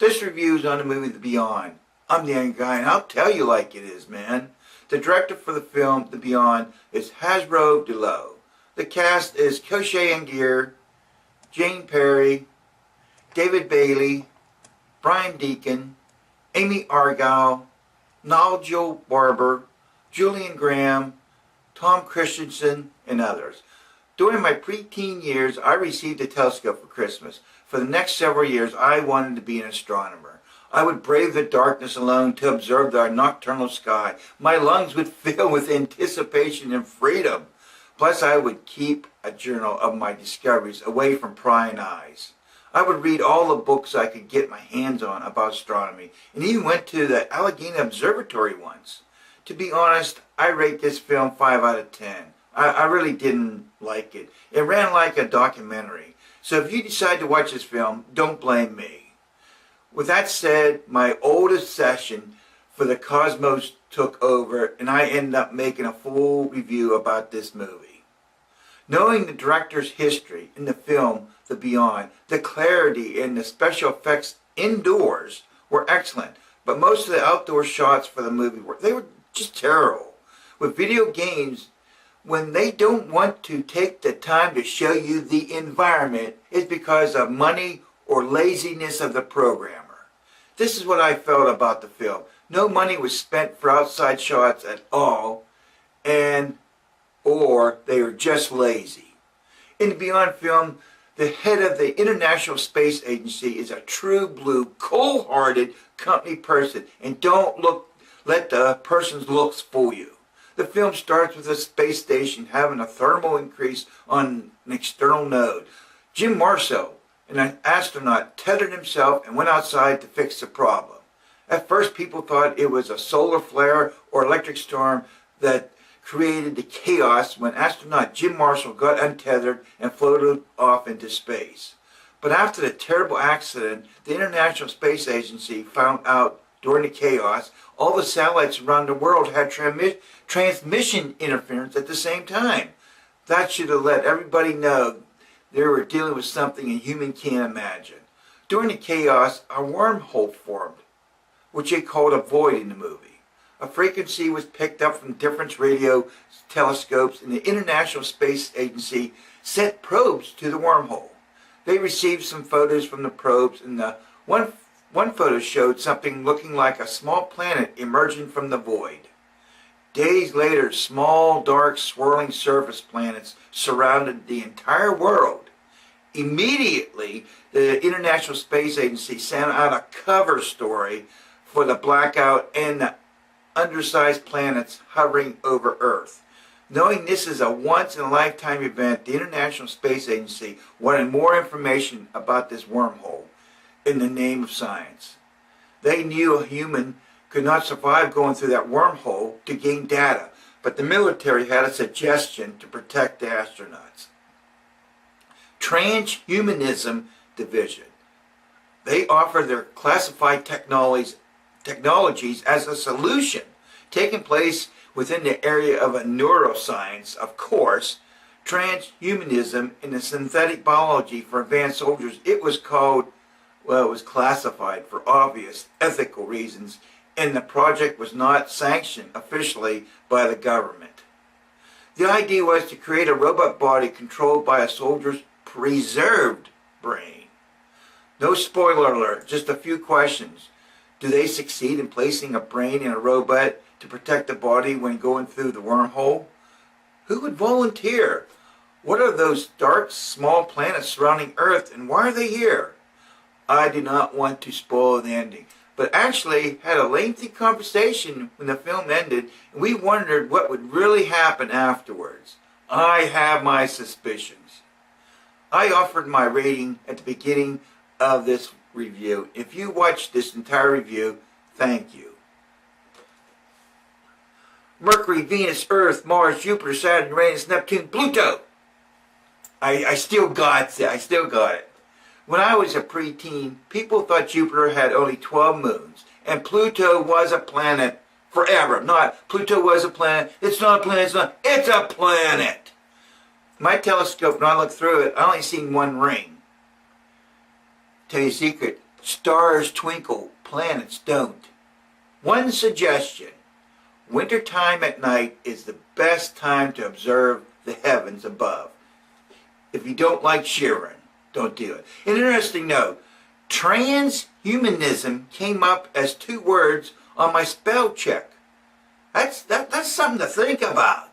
This review is on the movie The Beyond. I'm the angry guy, and I'll tell you like it is, man. The director for the film The Beyond is Hasbro DeLow. The cast is Cochet Angier, Jane Perry, David Bailey, Brian Deacon, Amy Argyle, Nigel Barber, Julian Graham, Tom Christensen, and others. During my preteen years, I received a telescope for Christmas. For the next several years, I wanted to be an astronomer. I would brave the darkness alone to observe the nocturnal sky. My lungs would fill with anticipation and freedom. Plus, I would keep a journal of my discoveries away from prying eyes. I would read all the books I could get my hands on about astronomy, and even went to the Allegheny Observatory once. To be honest, I rate this film 5 out of 10. I really didn't like it. It ran like a documentary. So if you decide to watch this film, don't blame me. With that said, my oldest session for the Cosmos took over, and I ended up making a full review about this movie. Knowing the director's history in the film The Beyond, the clarity and the special effects indoors were excellent, but most of the outdoor shots for the movie were just terrible. With video games, when they don't want to take the time to show you the environment, it's because of money or laziness of the programmer. This is what I felt about the film. No money was spent for outside shots at all, or they were just lazy. In the Beyond film, the head of the International Space Agency is a true blue, cold-hearted company person, and don't let the person's looks fool you. The film starts with a space station having a thermal increase on an external node. Jim Marceau, an astronaut, tethered himself and went outside to fix the problem. At first, people thought it was a solar flare or electric storm that created the chaos when astronaut Jim Marceau got untethered and floated off into space. But after the terrible accident, the International Space Agency found out during the chaos, all the satellites around the world had transmission interference at the same time. That should have let everybody know they were dealing with something a human can't imagine. During the chaos, a wormhole formed, which they called a void in the movie. A frequency was picked up from different radio telescopes, and the International Space Agency sent probes to the wormhole. They received some photos from the probes, and one photo showed something looking like a small planet emerging from the void. Days later, small, dark, swirling surface planets surrounded the entire world. Immediately, the International Space Agency sent out a cover story for the blackout and the undersized planets hovering over Earth. Knowing this is a once-in-a-lifetime event, the International Space Agency wanted more information about this wormhole in the name of science. They knew a human could not survive going through that wormhole to gain data, but the military had a suggestion to protect the astronauts. Transhumanism Division. They offer their classified technologies as a solution, taking place within the area of a neuroscience, of course. Transhumanism in the synthetic biology for advanced soldiers, it was classified for obvious ethical reasons, and the project was not sanctioned officially by the government. The idea was to create a robot body controlled by a soldier's preserved brain. No spoiler alert, just a few questions. Do they succeed in placing a brain in a robot to protect the body when going through the wormhole? Who would volunteer? What are those dark, small planets surrounding Earth, and why are they here? I do not want to spoil the ending, but actually had a lengthy conversation when the film ended, and we wondered what would really happen afterwards. I have my suspicions. I offered my rating at the beginning of this review. If you watched this entire review, thank you. Mercury, Venus, Earth, Mars, Jupiter, Saturn, Uranus, Neptune, Pluto. I still got it. When I was a preteen, people thought Jupiter had only 12 moons, and Pluto was a planet forever. Not Pluto was a planet, it's not a planet, it's a planet. My telescope, when I looked through it, I only seen one ring. Tell you a secret, Stars twinkle, planets don't. One suggestion: wintertime at night is the best time to observe the heavens above. If you don't like shivering, don't do it. An interesting note: transhumanism came up as 2 words on my spell check. That's something to think about.